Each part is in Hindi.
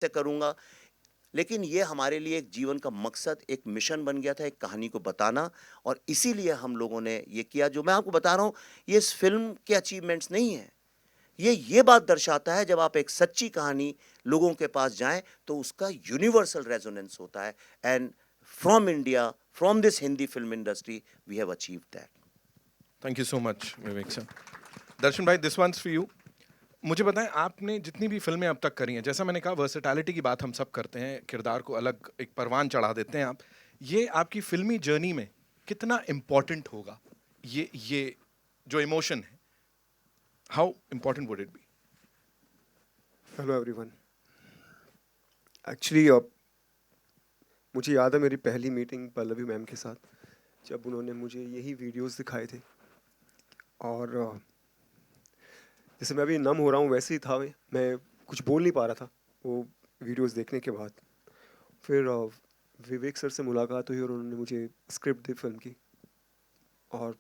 से करूँगा। लेकिन ये हमारे लिए एक जीवन का मकसद, एक मिशन बन गया था, एक कहानी को बताना और इसीलिए हम लोगों ने ये किया। जो मैं आपको बता रहा हूँ, ये इस फ़िल्म के अचीवमेंट्स नहीं हैं। ये बात दर्शाता है जब आप एक सच्ची कहानी लोगों के पास जाएँ, तो उसका यूनिवर्सल रेज़ोनेंस होता है and from India, from this Hindi film industry, we have achieved that. Thank you so much Vivek sir. Darshan bhai, this one's for you. मुझे बताएं, आपने जितनी भी फिल्में अब तक करी हैं, जैसा मैंने कहा वर्सेटैलिटी की बात हम सब करते हैं, किरदार को अलग एक परवान चढ़ा देते हैं आप। ये आपकी फिल्मी जर्नी में कितना इम्पोर्टेंट होगा, ये जो इमोशन है, how important would it be? Hello everyone. Actually मुझे याद है मेरी पहली मीटिंग पल्लवी मैम के साथ, जब उन्होंने मुझे यही वीडियोस दिखाए थे। और जैसे मैं अभी नम हो रहा हूँ वैसे ही था मैं कुछ बोल नहीं पा रहा था वो वीडियोस देखने के बाद। फिर विवेक सर से मुलाकात हुई और उन्होंने मुझे स्क्रिप्ट दी फिल्म की। और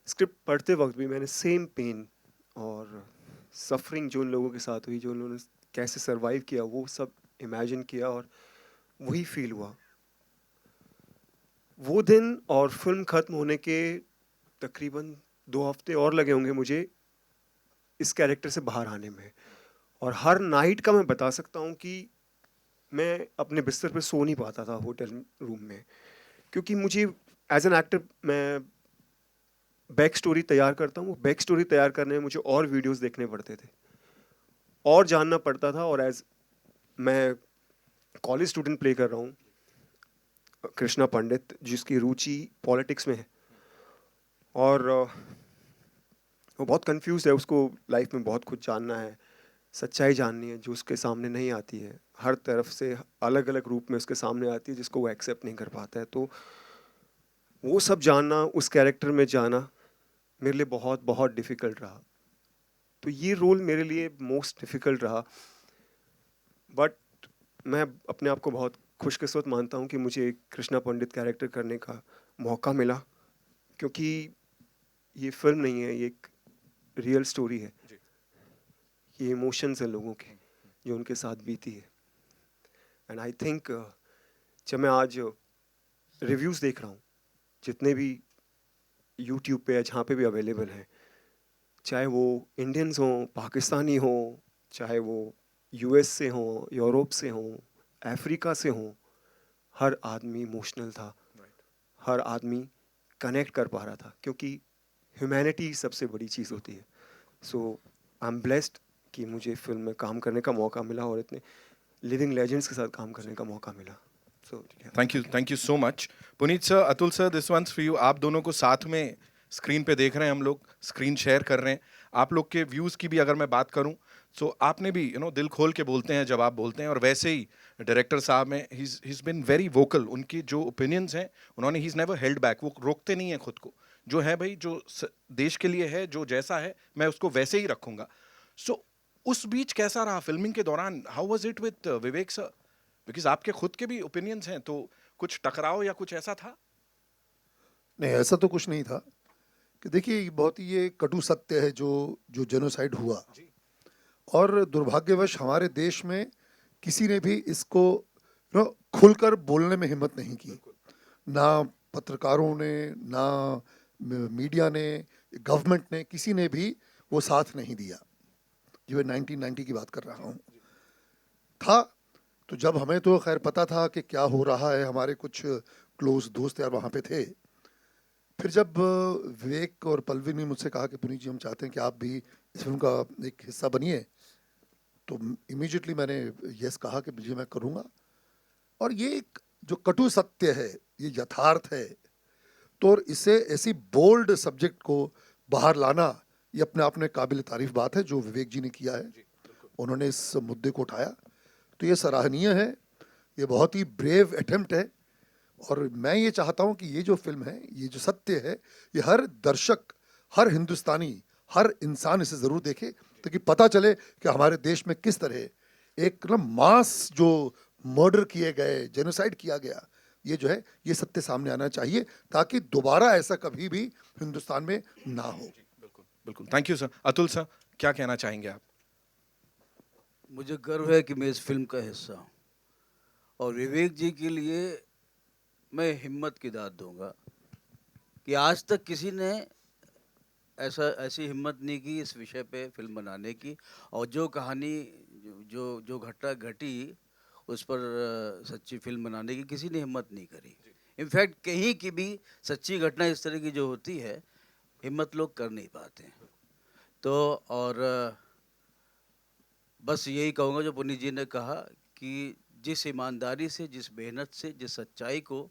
स्क्रिप्ट पढ़ते वक्त भी मैंने सेम पेन और सफरिंग जो उन लोगों के साथ हुई, जो उन्होंने कैसे सरवाइव किया, वो सब इमेजिन किया और वही फील हुआ। वो दिन और फिल्म ख़त्म होने के तकरीबन 2 हफ्ते और लगे होंगे मुझे इस कैरेक्टर से बाहर आने में। और हर नाइट का मैं बता सकता हूँ कि मैं अपने बिस्तर पे सो नहीं पाता था होटल रूम में, क्योंकि मुझे एज एन एक्टर मैं बैक स्टोरी तैयार करता हूँ। बैक स्टोरी तैयार करने में मुझे और वीडियोस देखने पड़ते थे और जानना पड़ता था। और एज मैं कॉलेज स्टूडेंट प्ले कर रहा हूँ कृष्णा पंडित, जिसकी रुचि पॉलिटिक्स में है। और वो बहुत कंफ्यूज है, उसको लाइफ में बहुत कुछ जानना है, सच्चाई जाननी है जो उसके सामने नहीं आती है, हर तरफ से अलग अलग रूप में उसके सामने आती है जिसको वो एक्सेप्ट नहीं कर पाता है। तो वो सब जानना, उस कैरेक्टर में जाना मेरे लिए बहुत बहुत डिफ़िकल्ट रहा। तो ये रोल मेरे लिए मोस्ट डिफ़िकल्ट रहा। बट मैं अपने आप को बहुत खुशकिस्मत मानता हूँ कि मुझे कृष्णा पंडित कैरेक्टर करने का मौका मिला, क्योंकि ये फिल्म नहीं है, ये एक रियल स्टोरी है। जी। ये इमोशंस हैं लोगों के जो उनके साथ बीती है। एंड आई थिंक जब मैं आज रिव्यूज़ देख रहा हूँ, जितने भी यूट्यूब पे या जहाँ पे भी अवेलेबल हैं, चाहे वो इंडियंस हों, पाकिस्तानी हों, चाहे वो यूएस से हों, यूरोप से हों, अफ्रीका से हों, हर आदमी इमोशनल था, राइट। हर आदमी कनेक्ट कर पा रहा था, क्योंकि ह्यूमैनिटी सबसे बड़ी चीज़ होती है। सो आई एम ब्लेस्ड कि मुझे फिल्म में काम करने का मौका मिला और इतने लिविंग लेजेंड्स के साथ काम करने का मौका मिला। So thank you so much. Puneet sir, Atul sir, this one's for you. आप दोनों को साथ में स्क्रीन पे देख रहे हैं, हम लोग स्क्रीन शेयर कर रहे हैं। आप लोग के व्यूज की भी अगर मैं बात करूं, सो आपने भी दिल खोल के बोलते हैं जब आप बोलते हैं, और वैसे ही डायरेक्टर साहब हैं, he is been very vocal. उनकी जो ओपिनियंस हैं, उन्होंने he is never held back. वो रोकते नहीं है खुद को, जो है भाई, जो देश के लिए है, जो जैसा है मैं उसको वैसे ही रखूंगा। सो उस बीच कैसा रहा फिल्मिंग के दौरान? How was it with Vivek sir? Because आपके खुद के भी ओपिनियंस हैं, तो कुछ टकराव या कुछ ऐसा था? नहीं, ऐसा तो कुछ नहीं था। कि देखिए, ये बहुत ही ये कटु सत्य है जो जो जेनोसाइड हुआ। जी। और दुर्भाग्यवश हमारे देश में किसी ने भी इसको खुलकर बोलने में हिम्मत नहीं की। बिल्कुल। ना पत्रकारों ने, ना मीडिया ने, गवर्नमेंट ने, किसी ने भी वो साथ नहीं दिया। जो मैं 1990 की बात कर रहा हूँ था। तो जब हमें तो खैर पता था कि क्या हो रहा है, हमारे कुछ क्लोज दोस्त यार वहाँ पे थे। फिर जब विवेक और पल्लवी ने मुझसे कहा कि पुनीत जी, हम चाहते हैं कि आप भी इस फिल्म का एक हिस्सा बनिए, तो इमीडिएटली मैंने यस कहा कि जी मैं करूँगा। और ये एक जो कटु सत्य है, ये यथार्थ है। तो और इसे ऐसी बोल्ड सब्जेक्ट को बाहर लाना, ये अपने आप में काबिल तारीफ बात है जो विवेक जी ने किया है। जी। बिल्कुल। उन्होंने इस मुद्दे को उठाया, तो ये सराहनीय है। ये बहुत ही ब्रेव अटेम्प्ट है। और मैं ये चाहता हूँ कि ये जो फिल्म है, ये जो सत्य है, ये हर दर्शक, हर हिंदुस्तानी, हर इंसान इसे ज़रूर देखे, ताकि पता चले कि हमारे देश में किस तरह एक ना मास जो मर्डर किए गए, जेनोसाइड किया गया, ये जो है ये सत्य सामने आना चाहिए, ताकि दोबारा ऐसा कभी भी हिंदुस्तान में ना हो। जी, बिल्कुल बिल्कुल। Thank you sir. Atul sir, क्या कहना चाहेंगे आप? मुझे गर्व है कि मैं इस फिल्म का हिस्सा हूँ और विवेक जी के लिए मैं हिम्मत की दाद दूंगा कि आज तक किसी ने ऐसी हिम्मत नहीं की इस विषय पे फिल्म बनाने की, और जो कहानी जो जो घटना घटी उस पर सच्ची फिल्म बनाने की किसी ने हिम्मत नहीं करी। इनफैक्ट कहीं की भी सच्ची घटना इस तरह की जो होती है हिम्मत लोग कर नहीं पाते हैं। तो और बस यही कहूँगा जो पुनीत जी ने कहा कि जिस ईमानदारी से, जिस मेहनत से, जिस सच्चाई को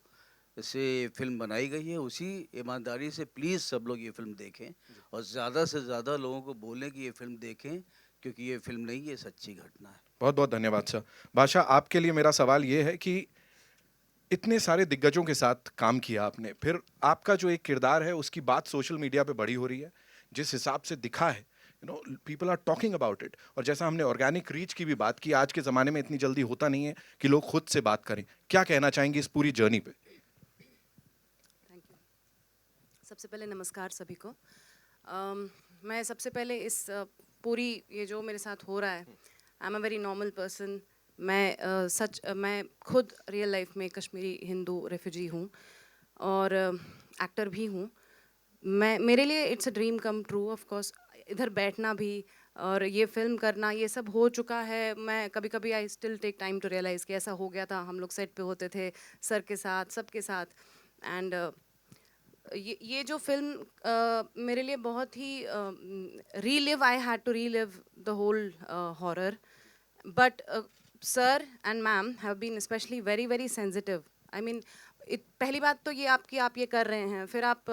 से फिल्म बनाई गई है, उसी ईमानदारी से प्लीज़ सब लोग ये फिल्म देखें और ज़्यादा से ज़्यादा लोगों को बोलें कि ये फिल्म देखें, क्योंकि ये फिल्म नहीं, ये सच्ची घटना है। बहुत बहुत धन्यवाद सर। बादशाह, आपके लिए मेरा सवाल ये है कि इतने सारे दिग्गजों के साथ काम किया आपने, फिर आपका जो एक किरदार है उसकी बात सोशल मीडिया पे बड़ी हो रही है, जिस हिसाब से दिखा है, you know, people are talking about it. और जैसा हमने ऑर्गेनिक रीच की भी बात की, आज के ज़माने में इतनी जल्दी होता नहीं है कि लोग खुद से बात करें। क्या कहना चाहेंगे इस पूरी जर्नी पे? Thank you. सबसे पहले नमस्कार सभी को। मैं सबसे पहले इस पूरी ये जो मेरे साथ हो रहा है, I am a very normal person. मैं खुद रियल लाइफ में कश्मीरी हिंदू रेफ्यूजी हूँ और एक्टर भी हूँ। मेरे लिए it's a dream come true. Of course इधर बैठना भी और ये फिल्म करना, ये सब हो चुका है। मैं कभी कभी I still take time to realise कि ऐसा हो गया था। हम लोग सेट पे होते थे सर के साथ, सबके साथ। एंड ये जो फिल्म मेरे लिए बहुत ही relive, I had to relive the whole horror, but sir and ma'am have been specially very very sensitive. I mean पहली बात तो ये आप ये कर रहे हैं, फिर आप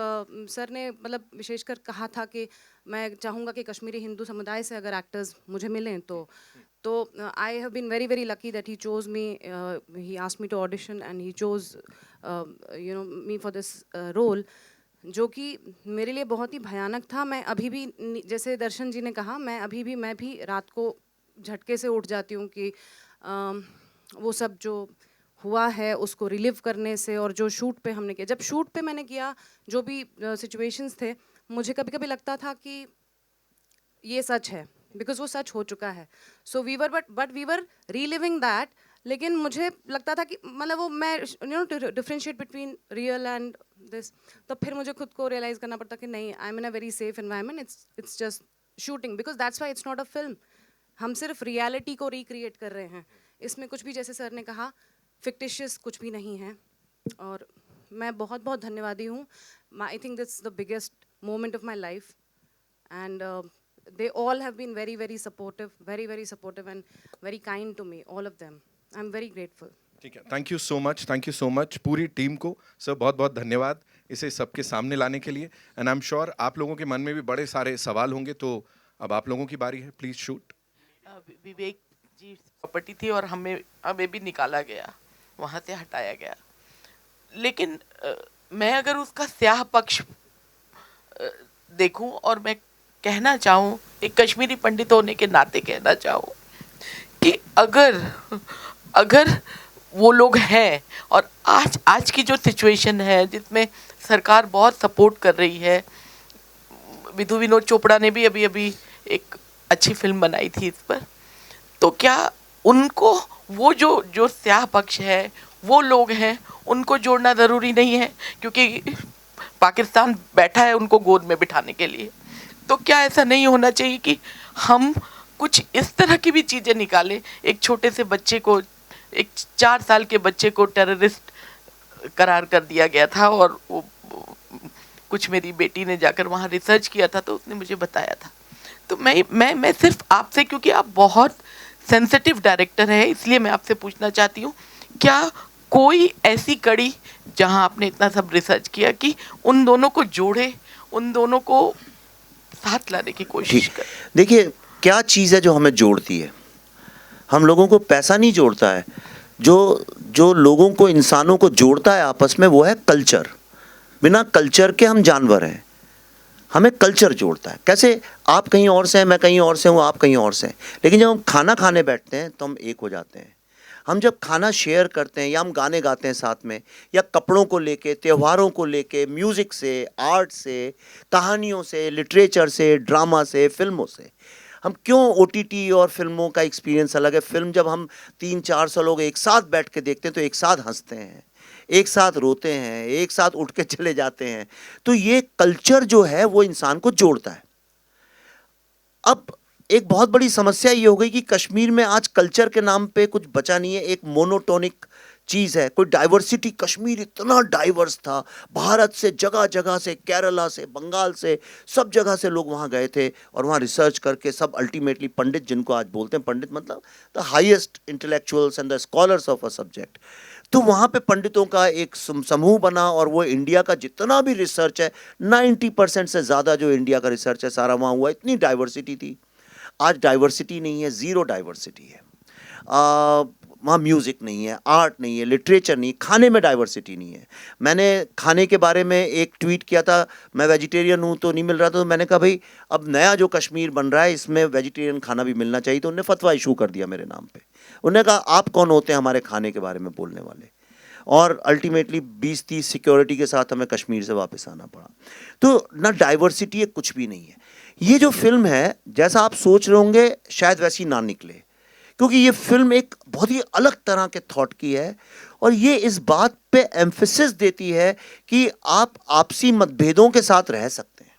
सर ने मतलब विशेषकर कहा था कि मैं चाहूँगा कि कश्मीरी हिंदू समुदाय से अगर एक्टर्स मुझे मिलें तो I have been very very lucky that he chose me, he asked me to audition and he chose you know me for this role, जो कि मेरे लिए बहुत ही भयानक था। मैं अभी भी, जैसे दर्शन जी ने कहा, मैं भी रात को झटके से उठ जाती हूँ कि वो सब जो हुआ है उसको रिलीव करने से, और जो शूट पे हमने किया, जब शूट पे मैंने किया, जो भी सिचुएशंस थे, मुझे कभी कभी लगता था कि ये सच है, बिकॉज वो सच हो चुका है। So we were but we were reliving that. लेकिन मुझे लगता था कि मतलब वो मैं differentiate between real and this, तो फिर मुझे खुद को रियलाइज़ करना पड़ता कि नहीं, I am in a very safe environment, it's just shooting, because that's why it's not a film. हम सिर्फ रियलिटी को रिक्रिएट कर रहे हैं, इसमें कुछ भी, जैसे सर ने कहा, फिक्टिशियस कुछ भी नहीं है। और मैं बहुत बहुत धन्यवादी हूँ। I think that's the biggest moment of my life, and they all have been very very supportive, very very supportive and very kind to me, all of them. I'm very grateful. ठीक है, थैंक यू सो मच पूरी टीम को। सर बहुत बहुत धन्यवाद इसे सबके सामने लाने के लिए। एंड आई एम श्योर आप लोगों के मन में भी बड़े सारे सवाल होंगे, तो अब आप लोगों की बारी है, please shoot. Vivek ji property थी और हमें भी निकाला गया, वहाँ से हटाया गया। लेकिन मैं अगर उसका स्याह पक्ष देखूं और मैं कहना चाहूँ, एक कश्मीरी पंडित होने के नाते कहना चाहूँ कि अगर वो लोग हैं, और आज की जो सिचुएशन है जिसमें सरकार बहुत सपोर्ट कर रही है, विधु विनोद चोपड़ा ने भी अभी एक अच्छी फिल्म बनाई थी इस पर, तो क्या उनको वो जो स्याह पक्ष है, वो लोग हैं, उनको जोड़ना ज़रूरी नहीं है? क्योंकि पाकिस्तान बैठा है उनको गोद में बिठाने के लिए। तो क्या ऐसा नहीं होना चाहिए कि हम कुछ इस तरह की भी चीज़ें निकालें? एक छोटे से बच्चे को, एक 4 साल के बच्चे को टेररिस्ट करार कर दिया गया था, और वो कुछ मेरी बेटी ने जाकर वहाँ रिसर्च किया था तो उसने मुझे बताया था। तो मैं सिर्फ आपसे, क्योंकि आप बहुत सेंसिटिव डायरेक्टर है, इसलिए मैं आपसे पूछना चाहती हूँ, क्या कोई ऐसी कड़ी जहाँ आपने इतना सब रिसर्च किया कि उन दोनों को जोड़े, उन दोनों को साथ लाने की कोशिश करें? देखिए, क्या चीज़ है जो हमें जोड़ती है? हम लोगों को पैसा नहीं जोड़ता है। जो लोगों को, इंसानों को जोड़ता है आपस में, वो है कल्चर। बिना कल्चर के हम जानवर हैं। हमें कल्चर जोड़ता है। कैसे? आप कहीं और से हैं, मैं कहीं और से हूँ, आप कहीं और से हैं, लेकिन जब हम खाना खाने बैठते हैं तो हम एक हो जाते हैं। हम जब खाना शेयर करते हैं, या हम गाने गाते हैं साथ में, या कपड़ों को लेके, त्योहारों को लेके, म्यूज़िक से, आर्ट से, कहानियों से, लिटरेचर से, ड्रामा से, फिल्मों से, हम क्यों ओटीटी और फिल्मों का एक्सपीरियंस अलग है। फिल्म जब हम 300-400 लोग एक साथ बैठ के देखते हैं तो एक साथ हंसते हैं, एक साथ रोते हैं, एक साथ उठ के चले जाते हैं। तो ये कल्चर जो है वो इंसान को जोड़ता है। अब एक बहुत बड़ी समस्या ये हो गई कि कश्मीर में आज कल्चर के नाम पे कुछ बचा नहीं है, एक मोनोटोनिक चीज़ है, कोई डाइवर्सिटी। कश्मीर इतना डाइवर्स था, भारत से जगह जगह से, केरला से, बंगाल से, सब जगह से लोग वहाँ गए थे और वहाँ रिसर्च करके सब अल्टीमेटली पंडित, जिनको आज बोलते हैं पंडित मतलब the highest intellectuals and the scholars of a subject, तो वहाँ पे पंडितों का एक समूह बना और वो इंडिया का जितना भी रिसर्च है 90% से ज़्यादा जो इंडिया का रिसर्च है सारा वहाँ हुआ। इतनी डाइवर्सिटी थी। आज डाइवर्सिटी नहीं है, ज़ीरो डाइवर्सिटी है। वहाँ म्यूज़िक नहीं है, आर्ट नहीं है, लिटरेचर नहीं, खाने में डाइवर्सिटी नहीं है। मैंने खाने के बारे में एक ट्वीट किया था, मैं वेजिटेरियन हूँ तो नहीं मिल रहा था, तो मैंने कहा भाई अब नया जो कश्मीर बन रहा है इसमें वेजिटेरियन खाना भी मिलना चाहिए। तो उन्होंने फतवा इशू कर दिया मेरे नाम पे। उन्होंने कहा आप कौन होते हैं हमारे खाने के बारे में बोलने वाले। और अल्टीमेटली 20-30 सिक्योरिटी के साथ हमें कश्मीर से वापस आना पड़ा। तो ना डाइवर्सिटी है, कुछ भी नहीं है। ये जो फिल्म है जैसा आप सोच रहे होंगे शायद वैसी ना निकले, क्योंकि ये फिल्म एक बहुत ही अलग तरह के थॉट की है और ये इस बात पे एम्फेसिस देती है कि आप आपसी मतभेदों के साथ रह सकते हैं,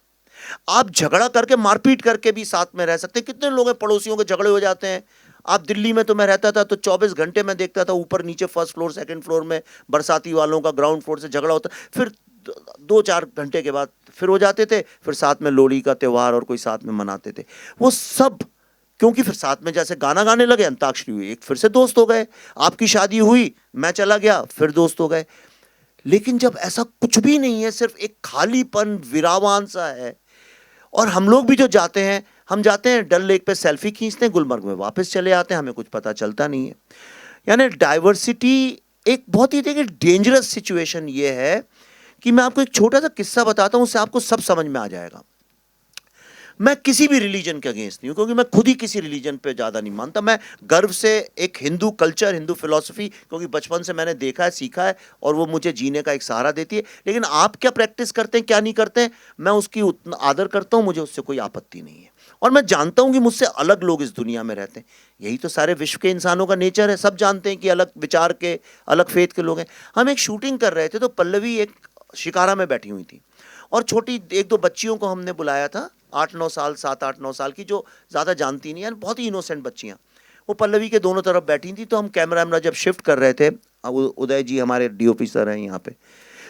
आप झगड़ा करके मारपीट करके भी साथ में रह सकते हैं। कितने लोग हैं पड़ोसियों के झगड़े हो जाते हैं। आप दिल्ली में तो मैं रहता था तो 24 घंटे मैं देखता था ऊपर नीचे फर्स्ट फ्लोर सेकंड फ्लोर में बरसाती वालों का ग्राउंड फ्लोर से झगड़ा होता, फिर 2-4 घंटे के बाद फिर हो जाते थे, फिर साथ में लोहड़ी का त्यौहार और कोई साथ में मनाते थे। वो सब क्योंकि फिर साथ में जैसे गाना गाने लगे, अंताक्षरी हुई, एक फिर से दोस्त हो गए। आपकी शादी हुई, मैं चला गया, फिर दोस्त हो गए। लेकिन जब ऐसा कुछ भी नहीं है, सिर्फ एक खालीपन विरावान सा है। और हम लोग भी जो जाते हैं, हम जाते हैं डल लेक पे सेल्फी खींचते हैं, गुलमर्ग में वापस चले आते हैं, हमें कुछ पता चलता नहीं है। यानी डाइवर्सिटी एक बहुत ही देखिए डेंजरस सिचुएशन ये है कि मैं आपको एक छोटा सा किस्सा बताता हूँ, उससे आपको सब समझ में आ जाएगा। मैं किसी भी रिलीजन के अगेंस्ट नहीं हूँ, क्योंकि मैं खुद ही किसी रिलीजन पे ज़्यादा नहीं मानता। मैं गर्व से एक हिंदू कल्चर, हिंदू फिलॉसफी, क्योंकि बचपन से मैंने देखा है, सीखा है और वो मुझे जीने का एक सहारा देती है। लेकिन आप क्या प्रैक्टिस करते हैं, क्या नहीं करते हैं, मैं उसकी उतना आदर करता हूँ, मुझे उससे कोई आपत्ति नहीं है। और मैं जानता हूँ कि मुझसे अलग लोग इस दुनिया में रहते हैं। यही तो सारे विश्व के इंसानों का नेचर है। सब जानते हैं कि अलग विचार के, अलग फेथ के लोग हैं। हम एक शूटिंग कर रहे थे तो पल्लवी एक शिकारा में बैठी हुई थी और छोटी 1-2 बच्चियों को हमने बुलाया था, 8-9 साल, 7-8-9 साल की, जो ज़्यादा जानती नहीं है, बहुत ही इनोसेंट बच्चियाँ। वो पल्लवी के दोनों तरफ बैठी थी। तो हम कैमरा जब शिफ्ट कर रहे थे, उदय जी हमारे DOP सर हैं यहाँ पे,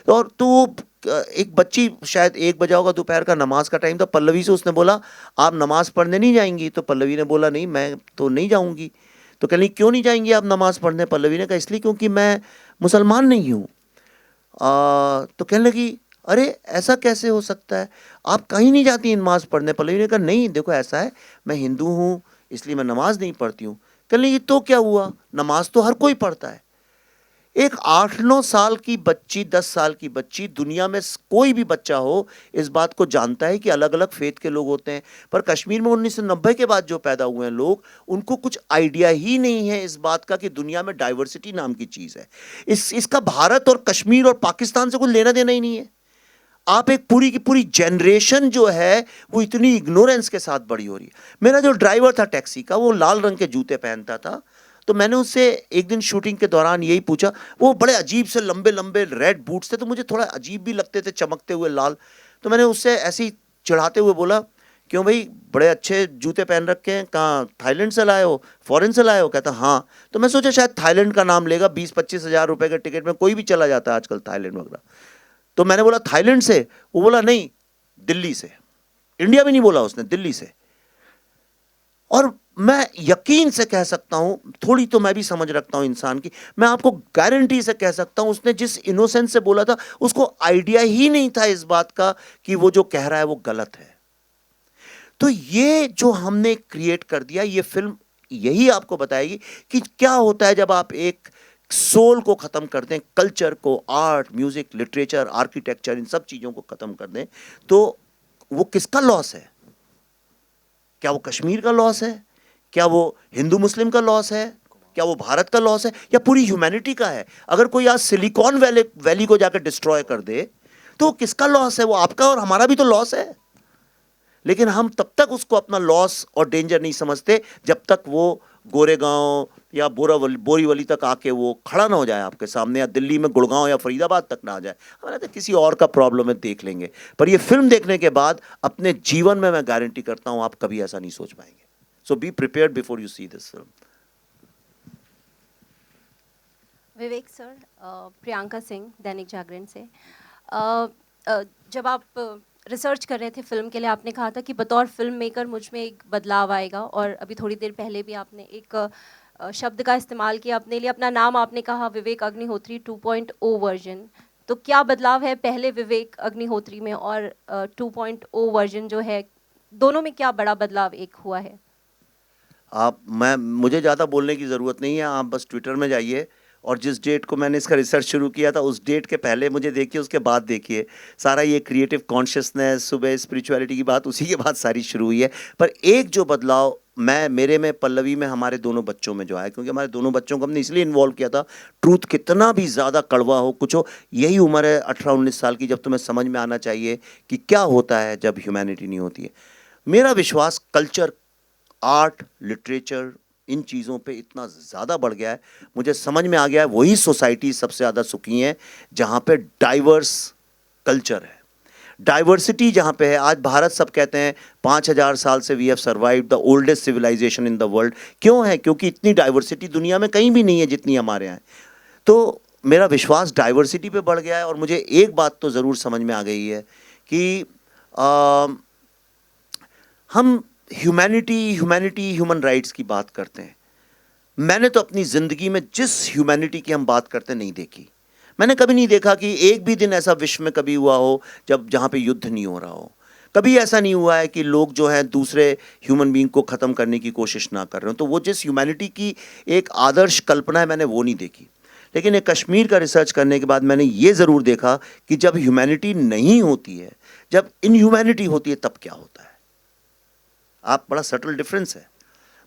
और तो एक बच्ची, शायद 1 बजा होगा, दोपहर का नमाज का टाइम था। पल्लवी से उसने बोला आप नमाज पढ़ने नहीं जाएंगी? तो पल्लवी ने बोला नहीं, मैं तो नहीं जाऊँगी। तो कह रही क्यों नहीं जाएंगी आप नमाज पढ़ने? पल्लवी ने कहा इसलिए क्योंकि मैं मुसलमान नहीं हूँ। तो कहने लगी अरे ऐसा कैसे हो सकता है, आप कहीं नहीं जाती नमाज पढ़ने? पल्लवी ने कहा नहीं देखो ऐसा है, मैं हिंदू हूँ इसलिए मैं नमाज नहीं पढ़ती हूँ। कहने लगी तो क्या हुआ, नमाज तो हर कोई पढ़ता है। एक 8-9 साल की बच्ची, 10 साल की बच्ची, दुनिया में कोई भी बच्चा हो इस बात को जानता है कि अलग अलग फेथ के लोग होते हैं। पर कश्मीर में 1990 के बाद जो पैदा हुए हैं लोग, उनको कुछ आइडिया ही नहीं है इस बात का कि दुनिया में डाइवर्सिटी नाम की चीज़ है। इसका भारत और कश्मीर और पाकिस्तान से कुछ लेना देना ही नहीं है। आप एक पूरी की पूरी जनरेशन जो है वो इतनी इग्नोरेंस के साथ बड़ी हो रही है। मेरा जो ड्राइवर था टैक्सी का, वो लाल रंग के जूते पहनता था। तो मैंने उससे एक दिन शूटिंग के दौरान यही पूछा, वो बड़े अजीब से लंबे लंबे रेड बूट्स थे, तो मुझे थोड़ा अजीब भी लगते थे, चमकते हुए लाल। तो मैंने उससे ऐसे ही चिढ़ाते हुए बोला क्यों भाई बड़े अच्छे जूते पहन रखे हैं, कहाँ थाईलैंड से लाए हो, फॉरेन से लाए हो? कहता हाँ। तो मैं सोचा शायद थाईलैंड का नाम लेगा, 20-25 हज़ार रुपये के टिकट में कोई भी चला जाता है आजकल थाईलैंड वगैरह। तो मैंने बोला थाईलैंड से? वो बोला नहीं दिल्ली से। इंडिया भी नहीं बोला उसने, दिल्ली से। और मैं यकीन से कह सकता हूं, थोड़ी तो मैं भी समझ रखता हूं इंसान की, मैं आपको गारंटी से कह सकता हूं उसने जिस इनोसेंस से बोला था उसको आइडिया ही नहीं था इस बात का कि वो जो कह रहा है वो गलत है। तो ये जो हमने क्रिएट कर दिया, ये फिल्म यही आपको बताएगी कि क्या होता है जब आप एक सोल को खत्म कर दें, कल्चर को, आर्ट, म्यूजिक, लिटरेचर, आर्किटेक्चर, इन सब चीजों को खत्म कर दें, तो वो किसका लॉस है? क्या वो कश्मीर का लॉस है? क्या वो हिंदू मुस्लिम का लॉस है? क्या वो भारत का लॉस है? या पूरी ह्यूमैनिटी का है? अगर कोई आज सिलिकॉन वैली को जाकर डिस्ट्रॉय कर दे तो किसका लॉस है? वो आपका और हमारा भी तो लॉस है। लेकिन हम तब तक उसको अपना लॉस और डेंजर नहीं समझते जब तक वो गोरेगांव या बोरीवली तक आके वो खड़ा ना हो जाए आपके सामने, या दिल्ली में गुड़गांव या फरीदाबाद तक ना आ जाए। हमारे तो किसी और का प्रॉब्लम है, देख लेंगे। पर ये फिल्म देखने के बाद अपने जीवन में मैं गारंटी करता हूं आप कभी ऐसा नहीं सोच पाएंगे। So be prepared before you see this film. Vivek sir, Priyanka Singh, Dainik Jagran से। जब आप रिसर्च कर रहे थे फिल्म के लिए, आपने कहा था कि बतौर फिल्म मेकर मुझ में एक बदलाव आएगा, और अभी थोड़ी देर पहले भी आपने एक शब्द का इस्तेमाल किया अपने लिए, अपना नाम आपने कहा विवेक अग्निहोत्री 2.0 वर्जन। तो क्या बदलाव है पहले विवेक अग्निहोत्री में और 2.0 वर्जन जो है, दोनों में क्या बड़ा बदलाव एक हुआ है? मुझे ज़्यादा बोलने की ज़रूरत नहीं है, आप बस ट्विटर में जाइए और जिस डेट को मैंने इसका रिसर्च शुरू किया था उस डेट के पहले मुझे देखिए, उसके बाद देखिए। सारा ये क्रिएटिव कॉन्शियसनेस, सुबह स्पिरिचुअलिटी की बात उसी के बाद सारी शुरू हुई है। पर एक जो बदलाव मेरे में, पल्लवी में, हमारे दोनों बच्चों में जो आया, क्योंकि हमारे दोनों बच्चों को हमने इसलिए इन्वॉल्व किया था, ट्रूथ कितना भी ज़्यादा कड़वा हो, कुछ हो, यही उम्र है 18-19 साल की जब तुम्हें समझ में आना चाहिए कि क्या होता है जब ह्यूमैनिटी नहीं होती है। मेरा विश्वास कल्चर, आर्ट, लिटरेचर, इन चीज़ों पे इतना ज़्यादा बढ़ गया है, मुझे समझ में आ गया है वही सोसाइटी सबसे ज़्यादा सुखी है जहाँ पे डाइवर्स कल्चर है, डाइवर्सिटी जहाँ पे है। आज भारत, सब कहते हैं 5000 साल से we have survived the oldest civilisation in the world. क्यों है? क्योंकि इतनी डाइवर्सिटी दुनिया में कहीं भी नहीं है जितनी हमारे यहाँ है। तो मेरा विश्वास डाइवर्सिटी पे बढ़ गया है। और मुझे एक बात तो ज़रूर समझ में आ गई है कि हम ह्यूमैनिटी, ह्यूमन राइट्स की बात करते हैं। मैंने तो अपनी ज़िंदगी में जिस ह्यूमैनिटी की हम बात करते नहीं देखी। मैंने कभी नहीं देखा कि एक भी दिन ऐसा विश्व में कभी हुआ हो जहाँ पे युद्ध नहीं हो रहा हो। कभी ऐसा नहीं हुआ है कि लोग जो हैं दूसरे ह्यूमन बीइंग को ख़त्म करने की कोशिश ना कर रहे हो। तो वो जिस ह्यूमैनिटी की एक आदर्श कल्पना है, मैंने वो नहीं देखी। लेकिन एक कश्मीर का रिसर्च करने के बाद मैंने ये ज़रूर देखा कि जब ह्यूमैनिटी नहीं होती है, जब इनह्यूमैनिटी होती है, तब क्या होता है। आप, बड़ा सटल डिफरेंस है।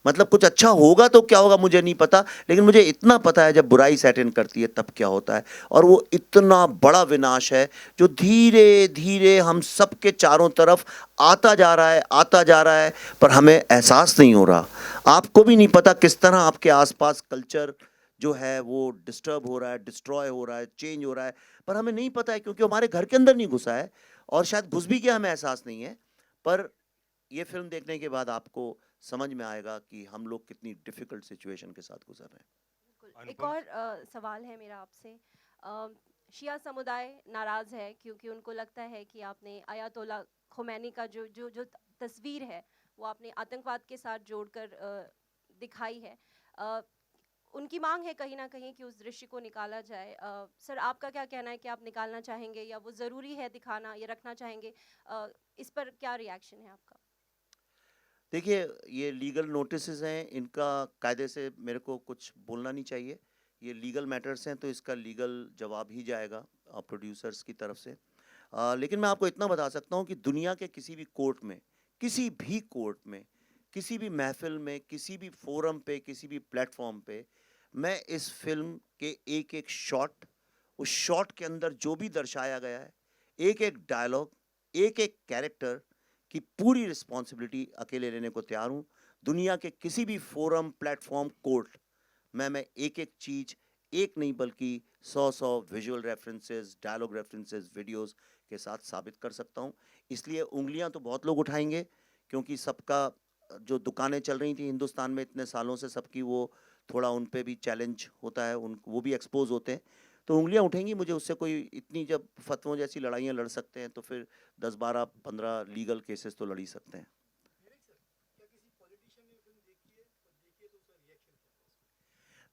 मतलब कुछ अच्छा होगा तो क्या होगा मुझे नहीं पता, लेकिन मुझे इतना पता है जब बुराई सेट इन करती है तब क्या होता है। और वो इतना बड़ा विनाश है जो धीरे धीरे हम सब के चारों तरफ आता जा रहा है, पर हमें एहसास नहीं हो रहा। आपको भी नहीं पता किस तरह आपके आसपास कल्चर जो है वो डिस्टर्ब हो रहा है, डिस्ट्रॉय हो रहा है, चेंज हो रहा है, पर हमें नहीं पता है क्योंकि हमारे घर के अंदर नहीं घुसा है, और शायद घुस भी गया, हमें एहसास नहीं है। पर ये फिल्म देखने के बाद आपको समझ में आएगा कि हम लोग कितनी डिफिकल्ट सिचुएशन के साथ गुजर रहे हैं। एक और सवाल है मेरा आपसे। शिया समुदाय नाराज़ है क्योंकि उनको लगता है कि आपने आयतोल्ला खोमैनी का जो तस्वीर है वो आपने आतंकवाद के साथ जोड़कर दिखाई है। उनकी मांग है कहीं ना कहीं कि उस दृश्य को निकाला जाए। सर, आपका क्या कहना है कि आप निकालना चाहेंगे या वो ज़रूरी है दिखाना, या रखना चाहेंगे? इस पर क्या रिएक्शन है आपका? देखिए, ये लीगल नोटिसेस हैं, इनका कायदे से मेरे को कुछ बोलना नहीं चाहिए। ये लीगल मैटर्स हैं तो इसका लीगल जवाब ही जाएगा प्रोड्यूसर्स की तरफ से। लेकिन मैं आपको इतना बता सकता हूँ कि दुनिया के किसी भी कोर्ट में, किसी भी कोर्ट में, किसी भी महफिल में, किसी भी फोरम पे, किसी भी प्लेटफॉर्म पे, मैं इस फिल्म के एक एक शॉट, उस शॉट के अंदर जो भी दर्शाया गया है, एक एक डायलॉग, एक एक कैरेक्टर की पूरी रिस्पॉन्सिबिलिटी अकेले लेने को तैयार हूँ। दुनिया के किसी भी फोरम, प्लेटफॉर्म, कोर्ट में मैं एक एक चीज़, एक नहीं बल्कि 100 visual references, dialogue references, videos के साथ साबित कर सकता हूँ। इसलिए उंगलियां तो बहुत लोग उठाएंगे क्योंकि सबका जो दुकानें चल रही थी हिंदुस्तान में इतने सालों से, सबकी वो थोड़ा उन पे भी चैलेंज होता है, उन वो भी एक्सपोज होते हैं, तो उंगलियां उठेंगी। मुझे उससे कोई इतनी, जब फतवों जैसी लड़ाइयाँ लड़ सकते हैं तो फिर 10, 12, 15 लीगल केसेस तो लड़ ही सकते हैं।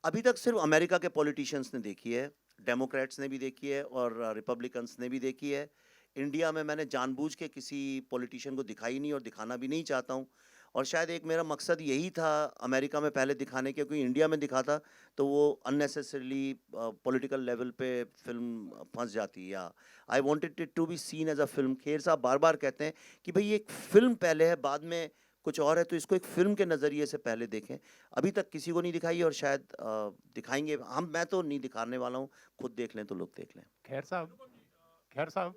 अभी तक सिर्फ अमेरिका के पॉलिटिशियंस ने देखी है, डेमोक्रेट्स ने भी देखी है और रिपब्लिकन्स ने भी देखी है। इंडिया में मैंने जानबूझ के किसी पॉलिटिशियन को दिखाई नहीं और दिखाना भी नहीं चाहता हूँ। और शायद एक मेरा मकसद यही था अमेरिका में पहले दिखाने के, क्योंकि इंडिया में दिखाता तो वो अननेसेसरीली पॉलिटिकल लेवल पे फिल्म फंस जाती। या I wanted it to be seen as a film. Kher साहब बार बार कहते हैं कि भाई ये एक फिल्म पहले है, बाद में कुछ और है, तो इसको एक फिल्म के नज़रिए से पहले देखें। अभी तक किसी को नहीं दिखाई और शायद दिखाएंगे हम। मैं तो नहीं दिखाने वाला हूँ, खुद देख लें तो लोग देख लें। खैर साहब